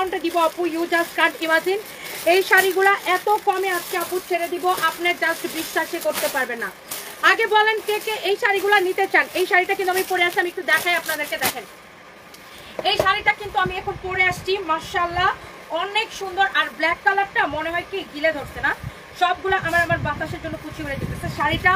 ডিসকাউন্টে দিব আপু, ইউ জাস্ট কান্ট ইমাজিন। এই শাড়িগুলো এত কমে আজকে আপু ছেড়ে দিব, আপনার জাস্ট বিশ্বাসই করতে পারবেন না। আগে বলেন কে কে এই শাড়িগুলো নিতে চান। এই শাড়িটা কিন্তু আমি পরে আসছি, আমি একটু দেখাই আপনাদেরকে, দেখেন এই শাড়িটা কিন্তু আমি এখন পরে আসছি, মাশাআল্লাহ অনেক সুন্দর। আর ব্ল্যাক কালারটা মনে হয় কি গিলে ধরছে না, সবগুলো আমার বাতাসের জন্য কুচি হয়ে যেতেছে। শাড়িটা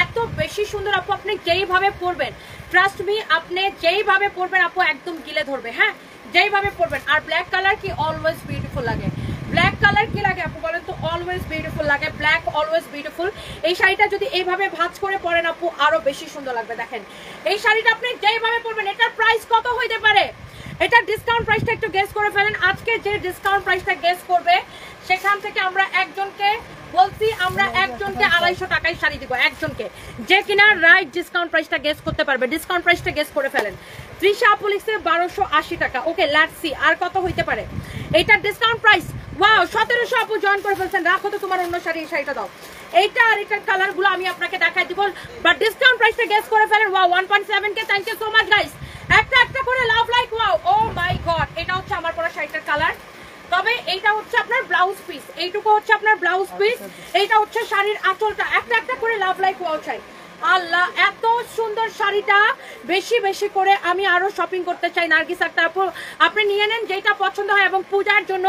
এত বেশি সুন্দর আপু, আপনি যেইভাবে পরবেন ট্রাস্ট মি, আপনি যেইভাবে পরবেন আপু একদম গিলে ধরবে, হ্যাঁ যেইভাবে পরবেন। আর ব্ল্যাক কালার কি অলওয়েজ বিউটিফুল লাগে, ব্ল্যাক কালার কি লাগে আপু বলেন তো, অলওয়েজ বিউটিফুল লাগে, ব্ল্যাক অলওয়েজ বিউটিফুল। এই শাড়িটা যদি এইভাবে ভাঁজ করে পরেন আপু আরো বেশি সুন্দর লাগবে। দেখেন এই শাড়িটা আপনি যেইভাবে পরবেন, এটার প্রাইস কত হইতে পারে, এটার ডিসকাউন্ট প্রাইসটা একটু গেস করে ফেলেন। আজকে যে ডিসকাউন্ট প্রাইসটা গেস করবে সেখান থেকে আমরা একজনকে বলছি, আমরা একজনকে 250 টাকায় শাড়ি দিব, একজনকে যে কিনা রাইট ডিসকাউন্ট প্রাইসটা গেস করতে পারবে। ডিসকাউন্ট প্রাইসটা গেস করে ফেলেন। তৃষা আপু লিখছে 1280 টাকা। ওকে লেটস সি আর কত হইতে পারে এইটার ডিসকাউন্ট প্রাইস। ওয়াও 1700 আপু জয়েন করে ফেলছেন। রাখো তো তোমার অন্য শাড়ি, এই শাড়িটা দাও। এইটা আর এটার কালারগুলো আমি আপনাকে দেখাই দিব, বাট ডিসকাউন্ট প্রাইসটা গেস করে ফেলেন। Wow 1.7 K, thank you so much guys. একটা একটা করে love like. Wow oh my God, এটা হচ্ছে আমার পরা শাড়িটার কালার। তবে এইটা হচ্ছে আপনার ব্লাউজ পিস, এইটুকু হচ্ছে আপনার ব্লাউজ পিস, এইটা হচ্ছে শাড়ির আঁচলটা। একটা একটা করে লাভ লাইক ওয়াও চাই। আল্লাহ এত সুন্দর শাড়িটা, বেশি বেশি করে আমি আরো শপিং করতে চাই। নার্গিস আক্তার আপু আপনি নিয়ে নেন যেটা পছন্দ হয়, এবং পূজার জন্য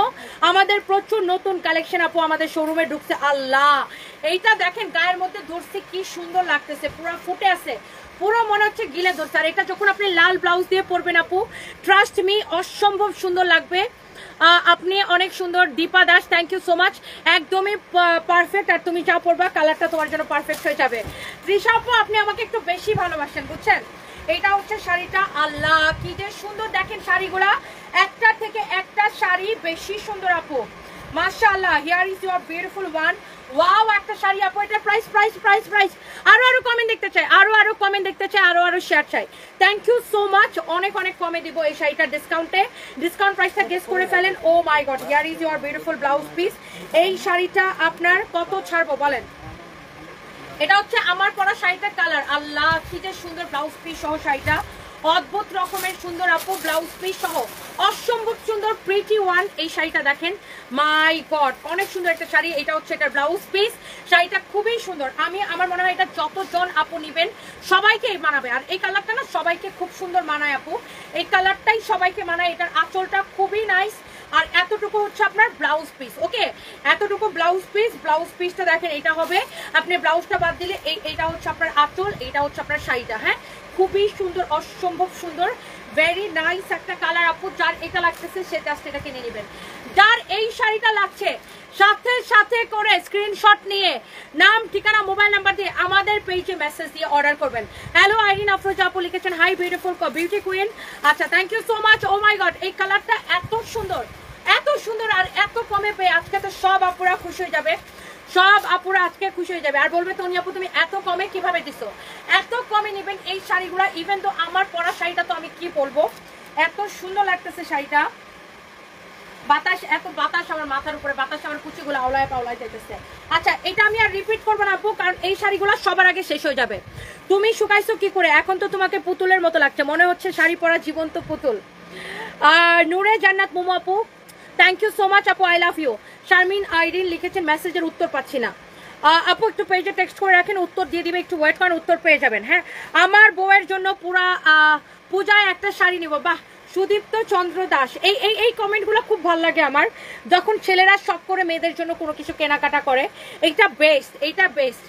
আমাদের প্রচুর নতুন কালেকশন আপু আমাদের শোরুমে ঢুকছে। আল্লাহ এইটা দেখেন গায়ের মধ্যে ধরছে কি সুন্দর লাগতেছে, পুরো ফুটে আছে, পুরো মনে হচ্ছে গিলে ধরছে। আর এটা যখন আপনি লাল ব্লাউজ দিয়ে পরবেন আপু ট্রাস্ট মি অসম্ভব সুন্দর লাগবে। আপনি অনেক সুন্দর। Dipa Das thank you so much, একদমই পারফেক্ট। আর তুমি যা পরবা কালারটা তোমার জন্য পারফেক্ট হয়ে যাবে। তৃষা আপু আপনি আমাকে একটু বেশি ভালোবাসেন বুঝছেন। এটা হচ্ছে শাড়িটা, আল্লাহ কি যে সুন্দর দেখেন শাড়িগুলা, একটা থেকে একটা শাড়ি বেশি সুন্দর আপু, মাশাআল্লাহ। Here is your beautiful one. Wow একটা শাড়ি আপু, এটা প্রাইস প্রাইস প্রাইস প্রাইস। আরো কমেন্ট দেখতে চাই, আরো কমেন্ট দেখতে চাই, আরো শেয়ার চাই। থ্যাংক ইউ সো মাচ, অনেক অনেক কমে দিব এই শাড়িটার ডিসকাউন্টে। ডিসকাউন্ট প্রাইসটা গেস করে ফেলেন। Oh my God, here is your beautiful blouse piece. এই শাড়িটা আপনার কত ছাড়বো বলেন। এটা হচ্ছে আমার পরা শাড়িটার কালার। আল্লাহ কি যে সুন্দর ব্লাউজ পিস সহ শাড়িটা, অদ্ভুত রকমের সুন্দর আপু, ব্লাউজ পিস সহ অসম্ভব সুন্দর প্রিটি ওয়ান। এই শাড়িটা দেখেন, মাই গড অনেক সুন্দর একটা শাড়ি। এটা হচ্ছে এটার ব্লাউজ পিস, শাড়িটা খুবই সুন্দর। আমার মনে হয় এটা যতজন আপু নিবেন সবাইকে মানাবে। আর এই কালারটা না সবাইকে খুব সুন্দর মানায় আপু, এই কালারটাই সবাইকে মানায়। এটার আঁচলটা খুবই নাইস। আর এতটুকু হচ্ছে আপনার ব্লাউজ পিস। ওকে এতটুকু ব্লাউজ পিস, ব্লাউজ পিসটা দেখেন এটা হবে, আপনি ব্লাউজটা বাদ দিলে এইটা হচ্ছে আপনার আঁচল, এইটা হচ্ছে আপনার শাড়িটা। হ্যাঁ খুবই সুন্দর, অসম্ভব সুন্দর, ভেরি নাইস একটা কালার আপু। যার এটা লাগতেছে সে জাস্ট এটা কিনে নেবেন। যার এই শাড়িটা লাগছে সাথে সাথে করে স্ক্রিনশট নিয়ে নাম ঠিকানা মোবাইল নাম্বার দিয়ে আমাদের পেজে মেসেজ দিয়ে অর্ডার করবেন। হ্যালো আইরিন আফরোজা আপু লিখেছেন হাই বিউটিফুল বিউটি কুইন। আচ্ছা thank you so much. Oh my God এই কালারটা এত সুন্দর, এত সুন্দর, আর এত কমে পেয়ে আজকে তো সব আপুরা খুশি হয়ে যাবে, সব আপুরা আজকে খুশি হয়ে যাবে। আর বলবে তনি আপু তুমি এত কমে কিভাবে দিছো, এত কমে নেবেন এই শাড়িগুলা। ইভেন তো আমার পরা শাড়িটা তো আমি কি বলবো, এত সুন্দর লাগতেছে শাড়িটা। বাতাস, এত বাতাস আমার মাথার উপরে, বাতাস আমার কুচিগুলো আওলায় পাওলায় যেতেছে। আচ্ছা এটা আমি আর রিপিট করবো না আপু, কারণ এই শাড়িগুলো সবার আগে শেষ হয়ে যাবে। তুমি শুকাইছো কি করে, এখন তো তোমাকে পুতুলের মতো লাগছে, মনে হচ্ছে শাড়ি পরা জীবন্ত পুতুল। আর নূরে জান্নাত মোমো আপু থ্যাংক ইউ সো মাচ আপু, I love you. Sharmin Irin লিখেছেন মেসেজের উত্তর পাচ্ছি না। আপু একটু পেজে টেক্সট করে রাখেন, উত্তর দিয়ে দিবে, একটু ওয়েট করেন, উত্তর পেয়ে যাবেন। হ্যাঁ আমার বউয়ের জন্য পুরা পূজায় একটা শাড়ি নিব। বাহ সুদীপ্ত চন্দ্র দাস, এই কমেন্টগুলো খুব ভালো লাগে আমার, যখন ছেলেরা শখ করে মেয়েদের জন্য কোনো কিছু কেনাকাটা করে। এইটা বেস্ট, এইটা বেস্ট,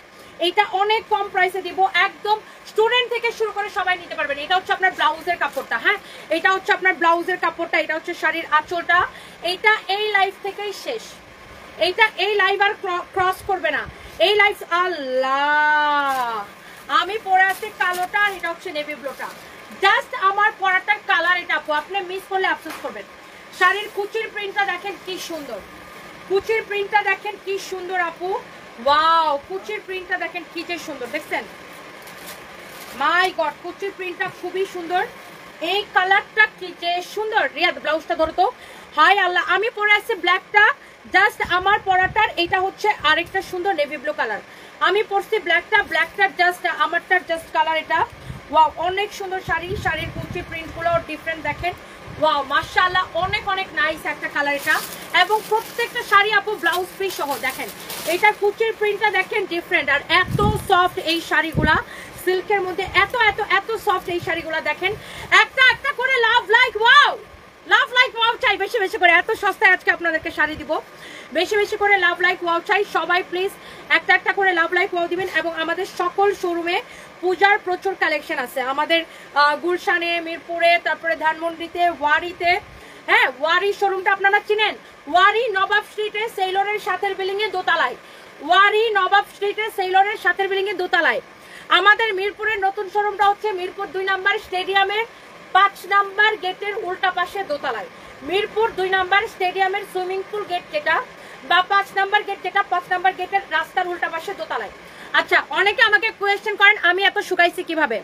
এইটা অনেক কম প্রাইসে দিব, একদম স্টুডেন্ট থেকে শুরু করে সবাই নিতে পারবেন। এটা হচ্ছে আপনার ব্লাউজের কাপড়টা। হ্যাঁ এটা হচ্ছে আপনার ব্লাউজের কাপড়টা, এটা হচ্ছে শাড়ির আঁচলটা। এইটা এই লাইফ থেকেই শেষ, এইটা এই লাইভ আর ক্রস করবে না এই লাইফ। আল্লাহ আমি পরে আছি কালোটা, আর এটা হচ্ছে নেভি ব্লুটা। জাস্ট আমার পরাটার কালার এটা আপু, আপনি মিস করলে আফসোস করবেন। শাড়ির কুচির প্রিন্টটা দেখেন কি সুন্দর, কুচির প্রিন্টটা দেখেন কি সুন্দর আপু। ওয়াও কুচির প্রিন্টটা দেখেন কি যে সুন্দর, দেখছেন মাই গড কুচির প্রিন্টটা খুবই সুন্দর। এই কালারটা কি যে সুন্দর। রিয়াদ ব্লাউজটা ধরো তো। হাই আল্লাহ আমি পরে আসছি ব্ল্যাকটা, জাস্ট আমার পরাটার এটা হচ্ছে আরেকটা সুন্দর নেভি ব্লু কালার। আমি পরছি ব্ল্যাকটা, ব্ল্যাকটার জাস্ট আমারটার জাস্ট কালার এটা। ওয়াও অনেক সুন্দর শাড়ি, শাড়ির কুচি প্রিন্টগুলো ডিফারেন্ট দেখেন, ওয়াও মাশাআল্লাহ, অনেক অনেক নাইস একটা কালার এটা। এবং প্রত্যেকটা শাড়ি আপু ব্লাউজ পিস সহ দেখেন, এটার কুচির প্রিন্টটা দেখেন ডিফারেন্ট, আর এত সফট এই শাড়িগুলা, সিল্কের মধ্যে এত এত এত সফট এই শাড়িগুলা দেখেন। একটা একটা করে লাভ লাইক ওয়াও, লাভ লাইক ওয়াও চাই বেশি বেশি করে, এত সস্তায় আজকে আপনাদেরকে শাড়ি দিব, বেশি বেশি করে লাভ লাইক ওয়াও চাই। সবাই প্লিজ একটা একটা করে লাভ লাইক ওয়াও দিবেন। এবং আমাদের সকল শোরুমে পূজার প্রচুর কালেকশন আছে, আমাদের গুলশানে, মিরপুরে, তারপরে ধানমন্ডিতে, ওয়ারিতে। হ্যাঁ, ওয়ারি শোরুমটা আপনারা চিনেন, ওয়ারি নবাব স্ট্রিটে সেইলরের সাথের বিল্ডিং এ দোতলায়, ওয়ারি নবাব স্ট্রিটে সেইলরের সাথের বিল্ডিং এ দোতলায়। আমাদের মিরপুরের নতুন শোরুমটা হচ্ছে মিরপুর 2 নাম্বার স্টেডিয়ামের 5 নাম্বার গেটের উল্টা পাশে দোতলায়। মিরপুর 2 নাম্বার স্টেডিয়ামের সুইমিং পুল গেট যেটা, বা 5 নাম্বার গেট যেটা, 5 নাম্বার গেটের রাস্তার উল্টা পাশে দোতলায়। আচ্ছা, অনেকে আমাকে কোয়েশ্চেন করেন আমি এত শুকাইছি কিভাবে।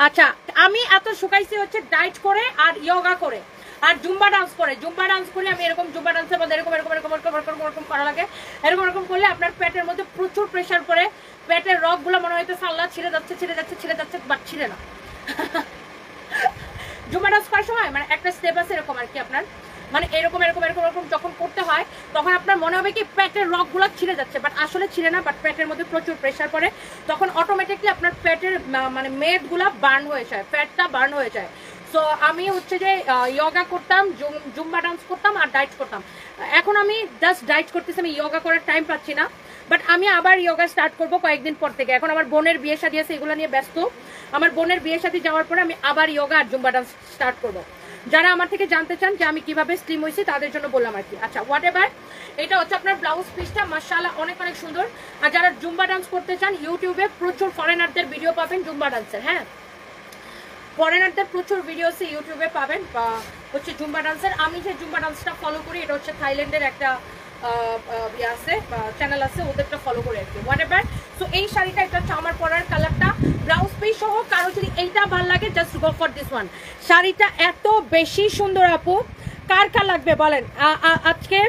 আচ্ছা, আমি এত শুকাইছি হচ্ছে ডায়েট করে আর ইয়োগা করে আর জুম্বা ডান্স করে। জুম্বা ডান্স করলে আমি এরকম জুম্বা ডান্সের মধ্যে এরকম এরকম এরকম এরকম এরকম এরকম করা লাগে। এরকম এরকম করলে আপনার পেটের মধ্যে প্রচুর প্রেশার পড়ে, পেটের রগগুলো মনে হয়তো সাল্লা ছিঁড়ে যাচ্ছে ছিঁড়ে যাচ্ছে ছিঁড়ে যাচ্ছে, বাট ছিঁড়ে না। জুম্বা ডান্স করার সময় মানে একটা স্টেপ আছে এরকম আর কি, আপনার মানে এরকম এরকম এরকম এরকম যখন করতে হয় তখন আপনার মনে হবে কি পেটের রগগুলো ছিঁড়ে যাচ্ছে, বাট আসলে ছিঁড়ে না, বাট পেটের মধ্যে প্রচুর প্রেশার পড়ে, তখন অটোমেটিকলি আপনার পেটের মানে মেদগুলা বার্ন হয়ে যায়, ফ্যাটটা বার্ন হয়ে যায়। সো আমি হচ্ছে যে ইয়োগা করতাম, জুম্বা ডান্স করতাম আর ডায়েট করতাম। এখন আমি জাস্ট ডায়েট করতেছি, আমি ইয়োগা করার টাইম পাচ্ছি না, বাট আমি আবার ইয়োগা স্টার্ট করবো কয়েকদিন পর থেকে। এখন আমার বোনের বিয়ে শাদী আছে, এগুলো নিয়ে ব্যস্ত। আমার বোনের বিয়ে শাদী যাওয়ার পরে আমি আবার ইয়োগা আর জুম্বা ডান্স স্টার্ট করবো। যারা আমার থেকে জানতে চান যে আমি কিভাবে স্লিম হয়েছি তাদের জন্য বললাম আর কি। আচ্ছা, হোয়াট এভার, এটা হচ্ছে আপনার ব্লাউজ পিসটা, মাশাআল্লাহ অনেক অনেক সুন্দর। আর যারা জুম্বা ডান্স করতে চান, ইউটিউবে প্রচুর ফরেনারদের ভিডিও পাবেন জুম্বা ডান্সের। হ্যাঁ, ফরেনারদের প্রচুর ভিডিও আছে ইউটিউবে পাবেন বা হচ্ছে জুম্বা ডান্সের। আমি যে জুম্বা ডান্সটা ফলো করি এটা হচ্ছে থাইল্যান্ডের একটা ইয়ে আছে, চ্যানেল আছে, ওদেরটা ফলো করে আর কি। হোয়াট এভার, সো এই শাড়িটা এটা হচ্ছে আমার পরার কালারটা, ব্লাউজ পিস সহ। কারো যদি এইটা ভালো লাগে just go for this one. শাড়িটা এত বেশি সুন্দর আপু, কার কার লাগবে বলেন। আজকে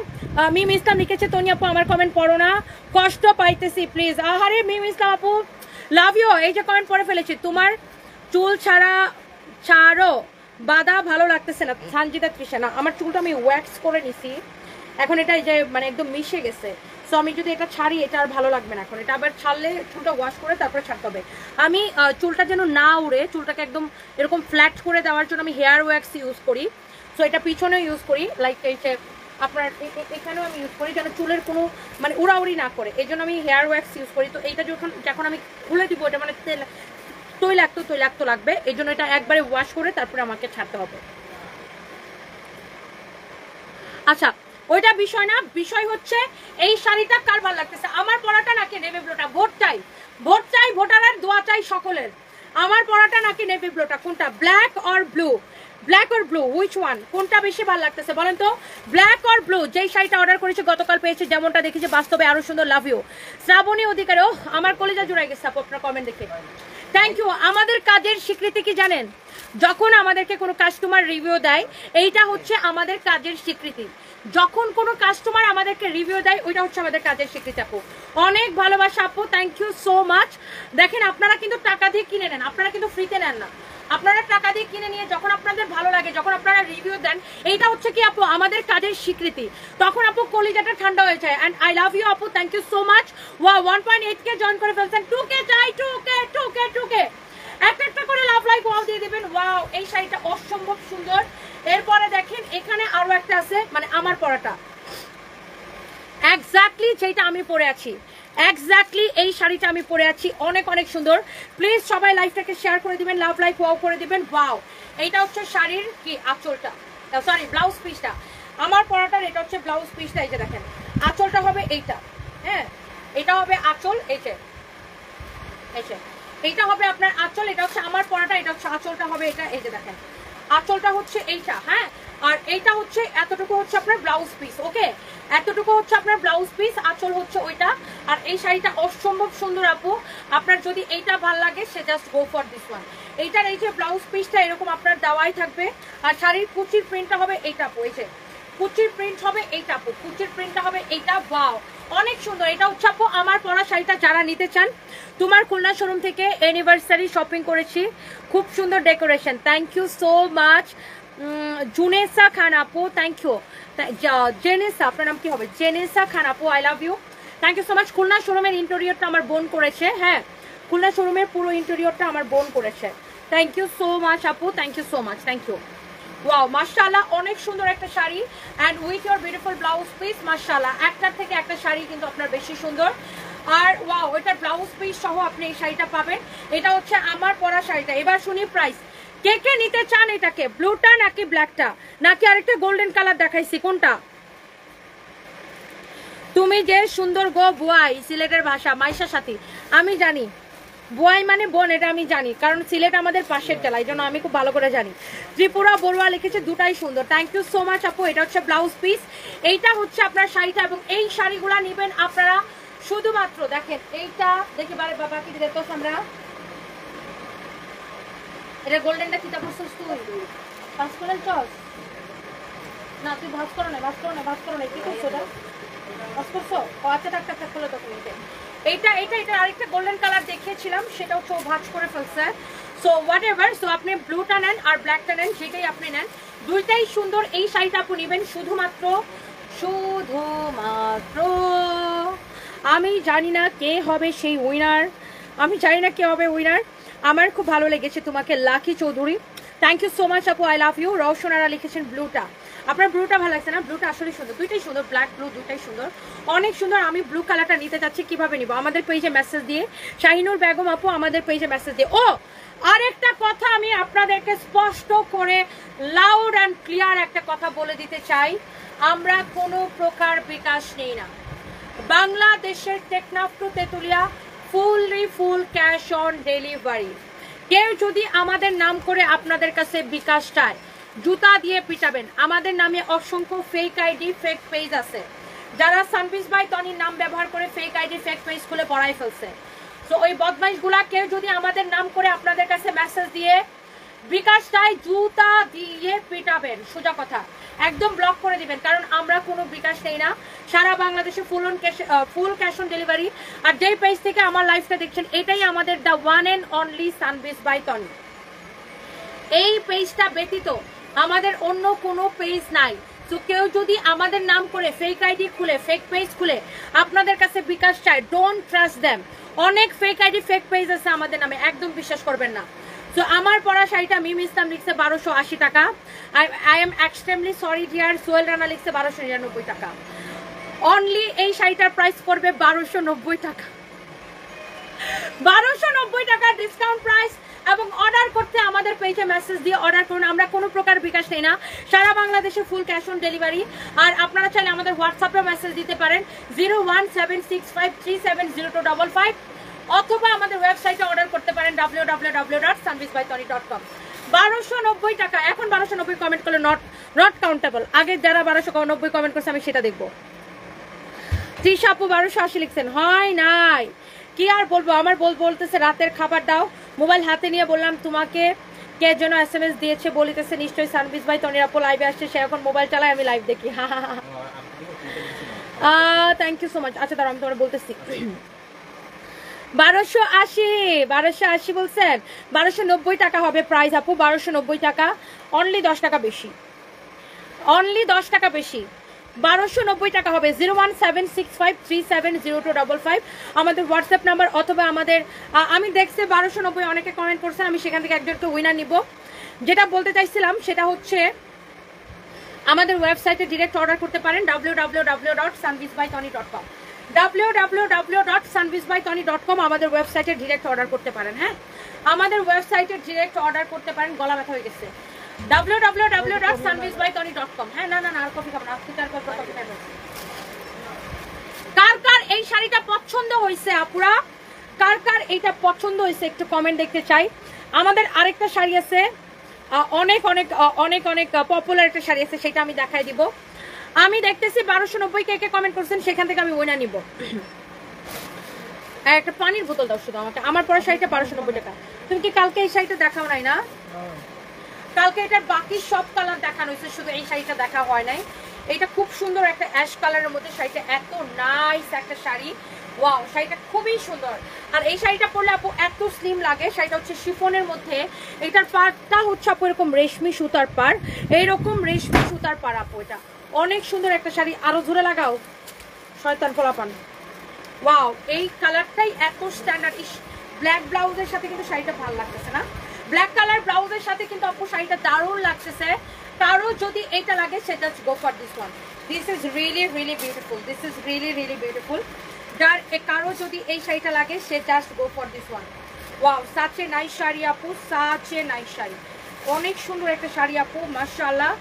মিম ইসলাম লিখেছে, তনি আপু আমার কমেন্ট পড়ো না, কষ্ট পাইতেছি প্লিজ। আহারে মিম ইসলাম আপু, লাভ ইউ। এই যে কমেন্ট পড়ে ফেলেছি, তোমার চুল ছাড়ো বাদা ভালো লাগতেছে না। সানজিদা তৃষা, আমার চুলটা আমি ওয়্যাক্স করে নিছি, এখন এটা যে মানে একদম মিশে গেছে, সো আমি যদি এটা ছাড়ি এটা আর ভালো লাগবে না। এখন এটা আবার ছাড়লে চুলটা ওয়াশ করে তারপরে ছাড়তে হবে। আমি চুলটা যেন না উড়ে, চুলটাকে একদম এরকম ফ্ল্যাট করে দেওয়ার জন্য আমি হেয়ার ওয়্যাক্স ইউজ করি। সো এটা পিছনেও ইউজ করি, লাইক এই যে আপনার এখানেও আমি ইউজ করি, যেন চুলের কোনো মানে উড়াউড়ি না করে, এই জন্য আমি হেয়ার ওয়্যাক্স ইউজ করি। তো এইটা যখন আমি খুলে দিব এটা মানে তৈলাক্ত লাগবে, এই জন্য এটা একবারে ওয়াশ করে তারপরে আমাকে ছাড়তে হবে। আচ্ছা, ওইটা বিষয় না, বিষয় হচ্ছে এই শাড়িটা কার ভালো লাগতেছে, আমার পরাটা নাকি নেভি ব্লুটা। ভোট চাই ভোটারের দোয়া চাই সকলের। আমার পরাটা নাকি নেভি ব্লুটা, কোনটা, black or blue, black or blue, which one, কোনটা বেশি ভালো লাগতেছে বলেন তো, ব্ল্যাক অর ব্লু। যেই শাড়িটা অর্ডার করেছি গতকাল পেয়েছি, যেমনটা দেখেছি বাস্তবে আরো সুন্দর। লাভ ইউ শ্রাবণী অধিকারী। ও আমার কলেজা জুড়াই গেছে আপু আপনার কমেন্ট দেখে, থ্যাংক ইউ। আমাদের কাজের স্বীকৃতি কি জানেন, যখন আমাদেরকে কোনো কাস্টমার রিভিউ দেয়, এইটা হচ্ছে আমাদের কাজের স্বীকৃতি। যখন কোনো কাস্টমার আমাদেরকে রিভিউ দেয় ওইটা হচ্ছে আমাদের কাজের স্বীকৃতি আপু। অনেক ভালোবাসা আপু, থ্যাংক ইউ সো মাচ। দেখেন, আপনারা কিন্তু টাকা দিয়ে কিনে নেন, আপনারা কিন্তু ফ্রিতে নেন না, আপনারা টাকা দিয়ে কিনে নিয়ে যখন আপনাদের ভালো লাগে, যখন আপনারা রিভিউ দেন, এইটা হচ্ছে কি আপু আমাদের কাজের স্বীকৃতি। তখন আপু কলিজাটা ঠান্ডা হয়ে যায়। অ্যান্ড আই লাভ ইউ আপু, thank you so much. 1.8K join করে ফেলছেন, 2K চাই, 2K একটা করে লাভ লাইক ওয়াও দিয়ে দিবেন। ওয়াও, এই শাড়িটা অসম্ভব সুন্দর। এরপরে দেখেন এখানে আরো একটা আছে, মানে আমার পরাটা এক্স্যাক্টলি যেটা আমি পরে আছি, এক্স্যাক্টলি এই শাড়িটা আমি পরে আছি, অনেক অনেক সুন্দর। প্লিজ সবাই লাইভটাকে শেয়ার করে দিবেন, লাভ লাইক ওয়াও করে দিবেন। ওয়াও, এইটা হচ্ছে শাড়ির কি আঁচলটা, সরি ব্লাউজ পিসটা, আমার পরাটার এটা হচ্ছে ব্লাউজ পিসটা। এই যে দেখেন আঁচলটা হবে এইটা, হ্যাঁ এটা হবে আঁচল, এই যে এইটা হবে আপনার আঁচল, এটা হচ্ছে আমার পরাটা, এটা হচ্ছে আঁচলটা হবে এটা। এই যে দেখেন আঁচলটা হচ্ছে এইটা, হ্যাঁ, আর এইটা হচ্ছে এতটুকু হচ্ছে আপনার ব্লাউজ পিস। ওকে, এতটুকু হচ্ছে আপনার ব্লাউজ পিস, আঁচল হচ্ছে ওইটা। আর এই শাড়িটা অসম্ভব সুন্দর আপু, আপনার যদি এইটা ভাল লাগে সে just go for this one. এইটার এই যে ব্লাউজ পিসটা এরকম আপনার দেওয়াই থাকবে, আর শাড়ির কুচির প্রিন্টটা হবে এইটা আপু, এই যে কুচির প্রিন্ট হবে এইটা আপু, কুচির প্রিন্টটা হবে এইটা। ওয়াও, অনেক সুন্দর। এটা হচ্ছে আপু আমার পরা শাড়িটা, যারা নিতে চান তোমার খুলনা শোরুম থেকে অ্যানিভার্সারি শপিং করেছি, খুব সুন্দর decoration, thank you so much. Junesa Khan আপু, থ্যাংক ইউ। জেনেসা, আপনার নাম কি হবে? জেনেসা খান আপু, I love you, thank you so much. Khulna শোরুমের ইন্টেরিয়রটা আমার বোন করেছে, হ্যাঁ খুলনা শোরুমের পুরো ইন্টেরিয়রটা আমার বোন করেছে। থ্যাংক ইউ সো মাচ আপু, thank you so much, thank you. Wow মাশাআল্লাহ, অনেক সুন্দর একটা sari and with your beautiful blouse piece. মাশাআল্লাহ, একটার থেকে একটা শাড়ি কিন্তু আপনার বেশি সুন্দর। আর ওয়াও, এটার ব্লাউজ পিস সহ আপনি এই শাড়িটা পাবেন। এটা হচ্ছে আমার পরা শাড়িটা। এবার শুনি প্রাইস। কে কে নিতে চান এটাকে? ব্লুটা নাকি ব্ল্যাকটা নাকি আরেকটা গোল্ডেন কালার দেখাইছি, কোনটা? তুমি যে সুন্দর গো বুয়াই, সিলেটের ভাষা মাইশা সাথী, আমি জানি বুয়াই মানে বোন, এটা আমি জানি, কারণ সিলেট আমাদের পাশের জেলা, এই জন্য আমি খুব ভালো করে জানি। ত্রিপুরা বড়ুয়া লিখেছে, দুটাই সুন্দর, থ্যাংক ইউ সো মাচ আপু। এটা হচ্ছে ব্লাউজ পিস, এইটা হচ্ছে আপনার শাড়িটা। এবং এই শাড়িগুলা নেবেন আপনারা শুধুমাত্র, দেখেন এইটা দেখি বারে বাবা কি দেখো আমরা, এটা গোল্ডেনটা কিতা করছিস তুই? ভাজ করেন চস না, তুই ভাজ করো না, ভাজ করো না, ভাজ করো না, কি করছো এটা? ভাজ করছো? ও আচ্ছা, টাক টাক করলো তখন এইটা এটা এটা আরেকটা গোল্ডেন কালার দেখিয়েছিলাম, সেটা হচ্ছে ও ভাজ করে ফেলছে। সো হোয়াট এভার, সো আপনি ব্লুটা নেন আর ব্ল্যাকটা নেন, যেটাই আপনি নেন, দুইটাই সুন্দর। এই শাড়িটা আপনি নেবেন শুধুমাত্র, আমি জানি না কে হবে সেই উইনার, আমি জানি না কে হবে উইনার। আমার খুব ভালো লেগেছে তোমাকে, Lucky Chowdhury, thank you so much আপু, আই লাভ ইউ। রওশনারা লিখেছেন ব্লুটা, আপনার ব্লুটা ভালো লাগছে না? ব্লুটা আসলে সুন্দর, দুইটাই সুন্দর, ব্ল্যাক ব্লু দুইটাই সুন্দর, অনেক সুন্দর। আমি ব্লু কালারটা নিতে চাচ্ছি, কিভাবে নিব? আমাদের পেজে মেসেজ দিয়ে, শাহিনুর বেগম আপু আমাদের পেজে মেসেজ দিয়ে। ও আরেকটা কথা আমি আপনাদেরকে স্পষ্ট করে লাউড অ্যান্ড ক্লিয়ার একটা কথা বলে দিতে চাই, আমরা কোনো প্রকার বিকাশ নেই না। বাংলাদেশের Teknaf to Tetulia full cash on delivery. কেউ যদি আমাদের নাম করে আপনাদের কাছে বিকাশ চায়, জুতা দিয়ে পিটাবেন। আমাদের নামে অসংখ্য ফেক আইডি, ফেক পেজ আছে, যারা সানবিজ বাই তনির নাম ব্যবহার করে ফেক আইডি, ফেক পেজ খুলে পড়াই ফেলছে। তো ওই বদমাইশগুলা কেউ যদি আমাদের নাম করে আপনাদের কাছে মেসেজ দিয়ে বিকাশ চায়, জুতা দিয়ে পিটাবেন, সোজা কথা, একদম ব্লক করে দিবেন। কারণ আমরা কোনো বিকাশ নেই না, সারা বাংলাদেশে ফুল ক্যাশ অন ডেলিভারি। আর যেই পেজ থেকে আমার লাইফটা দেখছেন, এটাই আমাদের দ্য ওয়ান অ্যান্ড অনলি সানবিজ বাই তনি। এই পেজটা ব্যতীত আমাদের অন্য কোনো পেজ নাই। তো কেউ যদি আমাদের নাম করে ফেক আইডি খুলে, ফেক পেজ খুলে আপনাদের কাছে বিকাশ চায়, ডোন্ট ট্রাস্ট দেম। অনেক ফেক আইডি, ফেক পেজ আছে আমাদের নামে, একদম বিশ্বাস করবেন না। তো আমার পরা শাড়িটা মিম ইসলাম লিখছে 1280 টাকা। I am extremely sorry dear, Sohel Rana লিখছে 1299 টাকা। অনলি এই শাড়িটার প্রাইস পড়বে 1290 টাকা, 1290 টাকা ডিসকাউন্ট প্রাইস। এবং অর্ডার করতে আমাদের পেজে মেসেজ দিয়ে অর্ডার করুন, আমরা কোনো প্রকার বিকাশ নেই না, সারা বাংলাদেশে ফুল ক্যাশ অন ডেলিভারি। আর আপনারা চাইলে আমাদের হোয়াটসঅ্যাপে মেসেজ দিতে পারেন 01765370255, অথবা আমাদের ওয়েবসাইটে অর্ডার করতে পারেন www.sunbizbytony.com। 1290 টাকা। এখন 1290 কমেন্ট করলে নট কাউন্টেবল। আগে যারা 1290 কমেন্ট করছে আমি সেটা দেখবো। তৃষা আপু 1280 লিখছেন, হয় নাই, কি আর বলবো, আমার বলতেছে রাতের খাবার দাও। মোবাইল হাতে নিয়ে বললাম তোমাকে কে যেন SMS দিয়েছে, বলিতেছে নিশ্চয়ই সানবিজ ভাই তনির আপু লাইভে আসছে, সে এখন মোবাইল চালায়, আমি লাইভ দেখি। Thank you so much. আচ্ছা দাঁড়াও, আমি তোমার বলতেছি। 1280 বলছেন, 1290 টাকা হবে প্রাইস আপু, 1290 টাকা, অনলি 10 টাকা বেশি, অনলি 10 টাকা বেশি, 1290 টাকা হবে। 01765370255 আমাদের হোয়াটসঅ্যাপ নাম্বার, অথবা আমাদের আমি দেখছি 1290 অনেকে কমেন্ট করছেন, আমি সেখান থেকে একজনকে উইনার নিব। যেটা বলতে চাইছিলাম সেটা হচ্ছে আমাদের ওয়েবসাইটে ডিরেক্ট অর্ডার করতে পারেন www.sunbizbytony.com, www.sunbizbytony.com আমাদের ওয়েবসাইটে ডিরেক্ট অর্ডার করতে পারেন। হ্যাঁ, আমাদের ওয়েবসাইটে ডিরেক্ট অর্ডার করতে পারেন। গলা ব্যথা হয়ে গেছে, www.sunbizbytony.com। হ্যাঁ, না আর কফি খাবো না, কার কার এই শাড়িটা পছন্দ হয়েছে আপুরা, কার কার এইটা পছন্দ হয়েছে একটু কমেন্ট দেখতে চাই। আমাদের আরেকটা শাড়ি আছে, অনেক অনেক অনেক অনেক পপুলার একটা শাড়ি আছে, সেটা আমি দেখাই দিব। আমি দেখতেছি 1290 কে কমেন্ট করছেন, সেখান থেকে আমি ওইনা নিব। একটা পানির বোতল দাও শুধু আমাকে। আমার পরা শাড়িটা 1290 টাকা। তুমি কি কালকে এই শাড়িটা দেখাও নাই না? কালকে এটার বাকি সব কালার দেখানো হয়েছে, শুধু এই শাড়িটা দেখা হয় নাই। এটা খুব সুন্দর একটা অ্যাশ কালারের মধ্যে শাড়িটা, এত নাইস একটা শাড়ি, ওয়াও, শাড়িটা খুবই সুন্দর। আর এই শাড়িটা পরলে আপু এত স্লিম লাগে। শাড়িটা হচ্ছে শিফনের মধ্যে, এটার পাড়টা হচ্ছে আপু এরকম রেশমি সুতার পাড়, এইরকম রেশমি সুতার পাড় আপু। এটা অনেক সুন্দর একটা শাড়ি। আরো জোরে লাগাও শয়তান পোলাপান। ওয়াও, এই কালারটাই এত স্ট্যান্ডার্ড। ব্ল্যাক ব্লাউজের সাথে কিন্তু শাড়িটা ভালো লাগতেছে না? ব্ল্যাক কালার ব্লাউজের সাথে কিন্তু আপু শাড়িটা দারুণ লাগতেছে। কারো যদি এটা লাগে সে just go for this one. This is really really beautiful, this is really really beautiful. যার কারো যদি এই শাড়িটা লাগে সে just go for this one. Wow, such a nice sari আপু, সাচ এ নাইস শাড়ি। অনেক সুন্দর একটা শাড়ি আপু, মাশাআল্লাহ।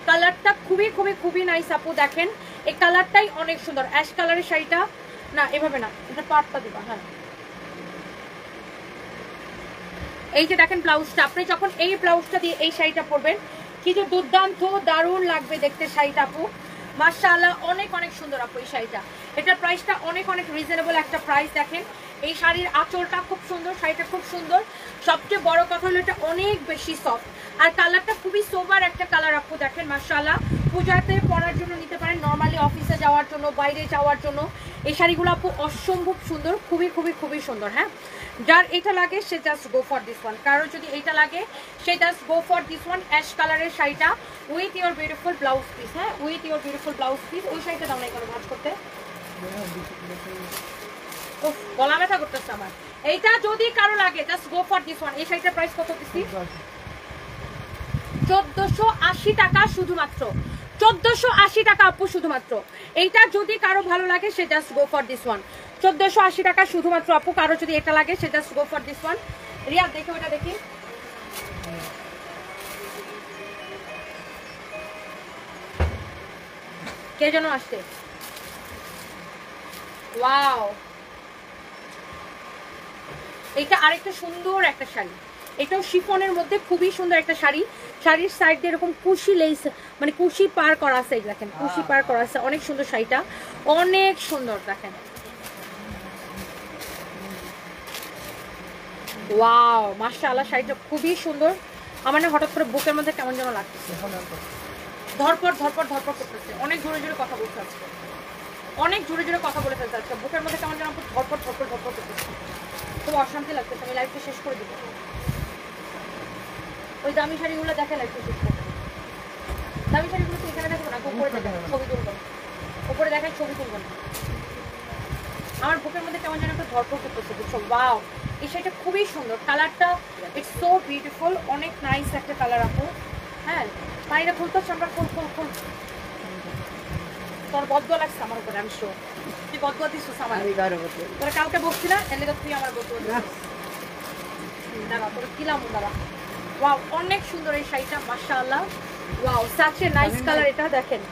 কালারটা খুবই খুবই খুবই নাইস আপু। দেখেন এই কালারটাই অনেক সুন্দর। অ্যাশ কালারের শাড়িটা না, এভাবে না, এটা পাটটা দিবা। হ্যাঁ, এই যে দেখেন ব্লাউজটা, আপনি যখন এই ব্লাউজটা দিয়ে এই শাড়িটা পরবেন কি যে দুর্দান্ত দারুণ লাগবে দেখতে শাড়িটা আপু, মাশাআল্লাহ। অনেক অনেক সুন্দর আপু এই শাড়িটা। এটার প্রাইসটা অনেক অনেক রিজনেবল একটা প্রাইস। দেখেন এই শাড়ির আঁচলটা খুব সুন্দর, শাড়িটা খুব সুন্দর। সবচেয়ে বড় কথা হলো এটা অনেক বেশি সফট, আর কালারটা খুবই সোবার একটা কালার আপু। দেখেন মাশাআল্লাহ, পূজাতে পরার জন্য নিতে পারেন, নর্মালি অফিসে যাওয়ার জন্য, বাইরে যাওয়ার জন্য এই শাড়িগুলো আপু অসম্ভব সুন্দর, খুবই খুবই খুবই সুন্দর। হ্যাঁ, যার এটা লাগে সে just go for this one. কারো যদি এটা লাগে সে just go for this one. Ash কালারের শাড়িটা with your beautiful blouse piece. হ্যাঁ, with your beautiful blouse piece. ওই শাড়িটা দাও না এখানে ভাঁজ করতে, গলা ব্যথা করতেছে আমার। এইটা যদি কারো লাগে just go for this one. এই শাড়িটার প্রাইস কত দিচ্ছি? 1480 টাকা শুধুমাত্র, 1480 টাকা আপু শুধুমাত্র। এইটা যদি কারো ভালো লাগে সে just go for this one. 1480 টাকা শুধুমাত্র আপু। কারো যদি এটা লাগে সে just go for this one. Riya দেখে ওটা দেখি, কে যেন আসছে। ওয়াও, এটা আরেকটা সুন্দর একটা শাড়ি। এটাও শিফনের মধ্যে খুবই সুন্দর একটা শাড়ি। শাড়ির সাইড দিয়ে এরকম কুশি লেস, মানে কুশি পার করা আছে। দেখেন কুশি পার করা আছে, অনেক সুন্দর শাড়িটা, অনেক সুন্দর। দেখেন ওয়াও, মাশাআল্লাহ, শাড়িটা খুবই সুন্দর। আমার না হঠাৎ করে বুকের মধ্যে কেমন যেন লাগতেছে, ধরপর ধরপর ধরপর করতেছে। অনেক জোরে জোরে কথা বলতে আজকে, অনেক জোরে জোরে কথা বলে ফেলতে আজকে। বুকের মধ্যে কেমন যেন ধরপর ধরপর ধরপর করতেছে, খুব অশান্তি লাগতেছে। আমি লাইফটা শেষ করে দিব। ওই দামি শাড়িগুলো দেখে লাইফটা শেষ করে দেবো। দামি শাড়িগুলো তো এখানে দেখবো না, উপরে দেখেন ছবি তুলবো, উপরে দেখেন ছবি তুলবো না। আমার বুকের মধ্যে কেমন যেন একটা ধরপর করতেছে, বুঝছো? ওয়াও, এই শাড়িটা খুবই সুন্দর। কালারটা ইটস সো বিউটিফুল, অনেক নাইস একটা কালার আপু। হ্যাঁ, শাড়িটা খুলতে হচ্ছে আমরা, ফুল ফুল ফুল। তোর বদুয়া লাগছে আমার উপরে, আমি শো তুই বদুয়া দিচ্ছিস আমার। তোরা কালকে বসছি না, এলে তো তুই আমার বদুয়া দাঁড়া, তোর কিলাম দাঁড়া। ওয়াও, অনেক সুন্দর এই শাড়িটা, মাশাআল্লাহ। Wow, such a nice colour. এটা দেখেন,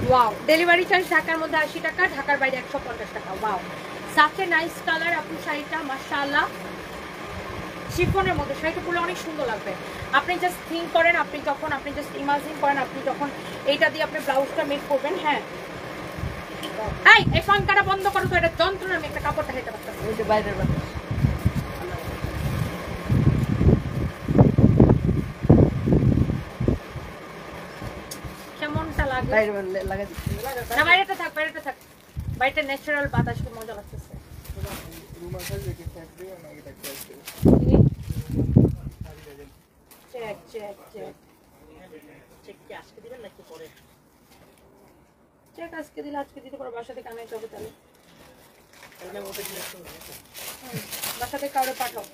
ওয়াও। ডেলিভারি চার্জ ঢাকার মধ্যে 80 টাকা, ঢাকার বাইরে 150 টাকা। Wow, such a nice colour আপু শাড়িটা, মাশাআল্লাহ। শিফনের মধ্যে শাড়িটা পরলে অনেক সুন্দর লাগবে। আপনি জাস্ট থিঙ্ক করেন, আপনি জাস্ট ইমাজিন করেন আপনি যখন এইটা দিয়ে আপনি ব্লাউজটা মেক করবেন। হ্যাঁ, এই পাঙ্খাটা বন্ধ করো তো, এটা যন্ত্রণা। আমি একটা কাপড় দেখাইতে পারতাম, ওই যে বাইরের বাতাস। কেমনটা লাগে? না, বাইরেটা থাক, বাইরেটা থাক। বাইরেটা ন্যাচারাল বাতাস, খুব মজা লাগতেছে। চেক চেক চেক চেক কি আজকে দিবেন নাকি পরে? চেক আজকে দিলে আজকে দিতে পারো, বাসা থেকে আনাইতে হবে। তাহলে বাসা থেকে কাউরে পাঠাও,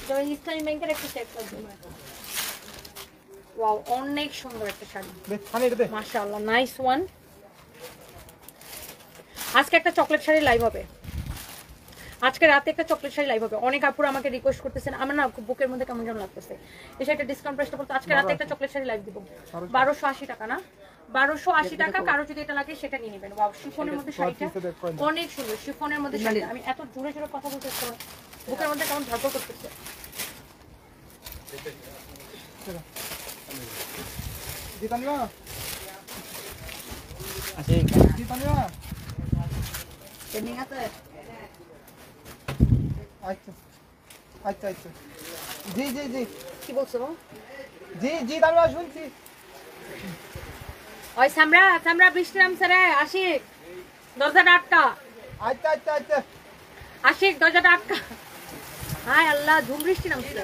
যেমন ইসলামী ব্যাংকের একটা চেক করবে। ওয়াও, অনেক সুন্দর একটা শাড়ি, মাশাআল্লাহ, নাইস ওয়ান। আজকে একটা চকলেট শাড়ি লাইভ হবে, আজকে রাতে একটা চকলেট শাড়ি লাইভ হবে। অনেক আপুরা আমাকে রিকোয়েস্ট করতেছেন, আমার না বুকের মধ্যে কেমন যেন লাগতেছে। এই শাড়িটা ডিসকাউন্ট প্রাইসটা বলতে আজকে রাতে একটা চকলেট শাড়ি লাইভ দিব 1280 টাকা না, 1280 টাকা। কারো যদি এটা লাগে সেটা নিয়ে নেবেন। ওয়াও, শিফনের মধ্যে শাড়িটা অনেক সুন্দর, শিফনের মধ্যে শাড়ি। আমি এত জোরে জোরে কথা বলতেছি, বুকের মধ্যে কেমন ধরপড় করতেছে। আচ্ছা আচ্ছা আচ্ছা, জি জি জি, কি বলছো? জি জি, আমি শুনছি। ওই সামরা সামরা বৃষ্টি নামছে রে, আশিক দরজাটা আটকা, আচ্ছা আচ্ছা আচ্ছা আশিক দরজাটা আটকা। হায় আল্লাহ, ঝুম বৃষ্টি নামছে।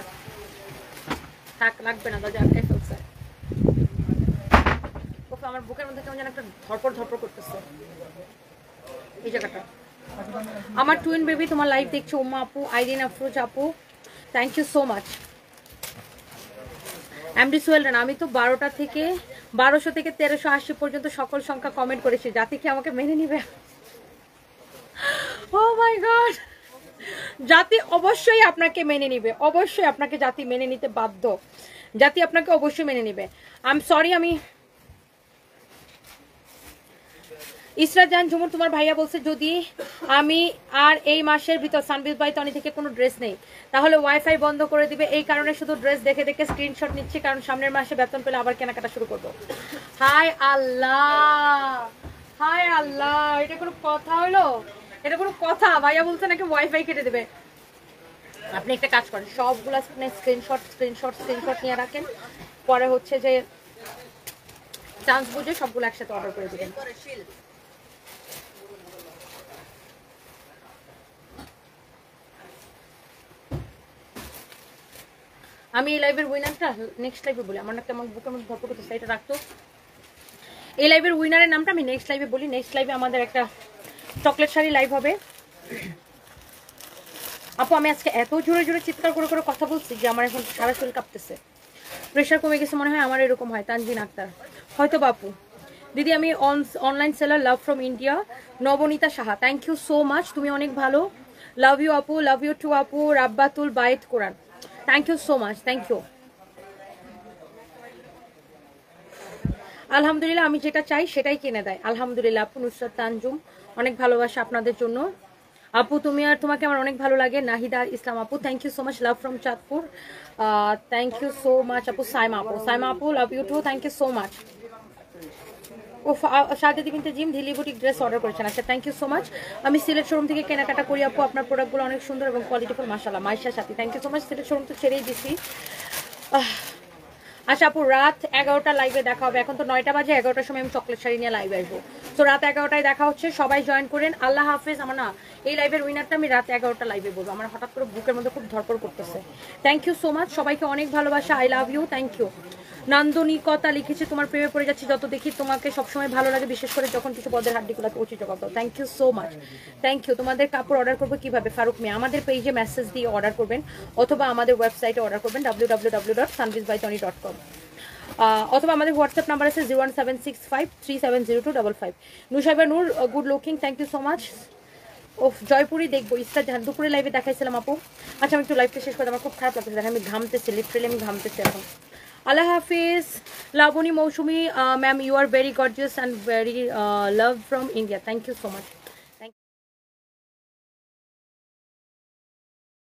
থাক, লাগবে না, দরজা আটকাই ফেলছে। ওফ, আমার বুকের মধ্যে কেমন যেন একটা ধরপড় ধরপড় করতেছে এই জায়গাটা। আমার টুইন বেবি তোমার লাইভ দেখছো, উম্মা আপু, আইরিন আফরোজ আপু, thank you so much. MD Sohel Rana, আমি তো 1200 থেকে 1380 পর্যন্ত সকল সংখ্যা কমেন্ট করেছি, জাতি কি আমাকে মেনে নিবে? ও মাই গড, জাতি অবশ্যই আপনাকে মেনে নিবে, অবশ্যই আপনাকে জাতি মেনে নিতে বাধ্য, জাতি আপনাকে অবশ্যই মেনে নিবে। আই এম সরি, আমি ইসরাত জাহান ঝুমুর তোমার ভাইয়া বলছে যদি আমি আর এই মাসের ভিতর সানবিজ বাই তনি থেকে কোনো ড্রেস নেই তাহলে ওয়াইফাই বন্ধ করে দিবে, এই কারণে শুধু ড্রেস দেখে দেখে স্ক্রিনশট নিচ্ছি, কারণ সামনের মাসে বেতন পেলে আবার কেনাকাটা শুরু করবো। হায় আল্লাহ, হায় আল্লাহ, এটা কোনো কথা হলো? এটা কোনো কথা? ভাইয়া বলছে নাকি ওয়াইফাই কেটে দেবে। আপনি একটা কাজ করেন, সবগুলা স্ক্রিনশট নিয়ে রাখেন, পরে হচ্ছে যে চান্স বুঝে সবগুলো একসাথে অর্ডার করে দিবেন। আমি এই লাইভের উইনারটা নেক্সট লাইভে বলি, আমার না কেমন বুকের মধ্যে ভরপুর করতেছে, এটা রাখতো। এই লাইভের উইনারের নামটা আমি নেক্সট লাইভে বলি। নেক্সট লাইভে আমাদের একটা চকলেট শাড়ি লাইভ হবে। আপু আমি আজকে এত জোরে জোরে চিৎকার করে করে কথা বলছি যে আমার এখন সারা শরীর কাঁপতেছে, প্রেশার কমে গেছে মনে হয়, আমার এরকম হয়। তানজিন আক্তার, হয়তো বাপু। দিদি আমি online seller, love from India, Nabanita Saha, thank you so much, তুমি অনেক ভালো, লাভ ইউ আপু, লাভ ইউ টু আপু। রাব্বাতুল বাইত কোরআন, thank you so much, thank you. আলহামদুলিল্লাহ, আমি যেটা চাই সেটাই কিনে দেয়, আলহামদুলিল্লাহ আপু। নুসরাত তানজুম, অনেক ভালোবাসা আপনাদের জন্য আপু, তুমি আর তোমাকে আমার অনেক ভালো লাগে। নাহিদা ইসলাম আপু, thank you so much, love from Chandpur, thank you so much আপু। সাইমা আপু, love you too, thank you so much. ও সাথে দিবিনতে জিম ঢিলি বুটিক ড্রেস অর্ডার করেছেন, আচ্ছা থ্যাংক ইউ সো মাচ। আমি সিলেট শোরুম থেকে কেনাকাটা করি আপু, আপনার প্রোডাক্টগুলো অনেক সুন্দর এবং কোয়ালিটিফুল, মাশাআল্লাহ। Maisha Sathi, thank you so much. Sylhet showroom তো ছেড়েই দিছি। আচ্ছা আপু, রাত 11টা লাইভে দেখা হবে, এখন তো 9টা বাজে, 11টার সময় আমি চকলেট শাড়ি নিয়ে লাইভে আসবো। তো রাত 11টায় দেখা হচ্ছে, সবাই জয়েন করেন। আল্লাহ হাফেজ। আমার না এই লাইভের উইনারটা আমি রাত 11টা লাইভে বলবো, আমার হঠাৎ করে বুকের মধ্যে খুব ধরপড় করতেছে। থ্যাংক ইউ সো মাচ, সবাইকে অনেক ভালোবাসা, I love you, thank you. নান্দনিকতা লিখেছে, তোমার প্রেমে পড়ে যাচ্ছি, যত দেখি তোমাকে সবসময় ভালো লাগে, বিশেষ করে যখন কিছু পদের হাড্ডিগুলোকে উচিত জবাব দাও, thank you so much, thank you. তোমাদের কাপড় অর্ডার করবো কিভাবে? ফারুক মিয়া, আমাদের পেজে মেসেজ দিয়ে অর্ডার করবেন অথবা আমাদের ওয়েবসাইটে অর্ডার করবেন www.sunbizbytony.com, অথবা আমাদের হোয়াটসঅ্যাপ নাম্বার আছে 01765370255। Nusaiba Noor, good looking, thank you so much. ও জয়পুরি দেখবো, ইস্তার জাহান দুপুরে লাইভে দেখাইছিলাম আপু। আচ্ছা আমি একটু লাইভটা শেষ করে, আমার খুব খারাপ লাগতেছে, দেখেন আমি ঘামতেছি, লিটারেলি আমি ঘামতেছি এখন। আল্লাহ হাফিজ। Laboni Mousumi ma'am, you are very gorgeous and very love from India, thank you so much.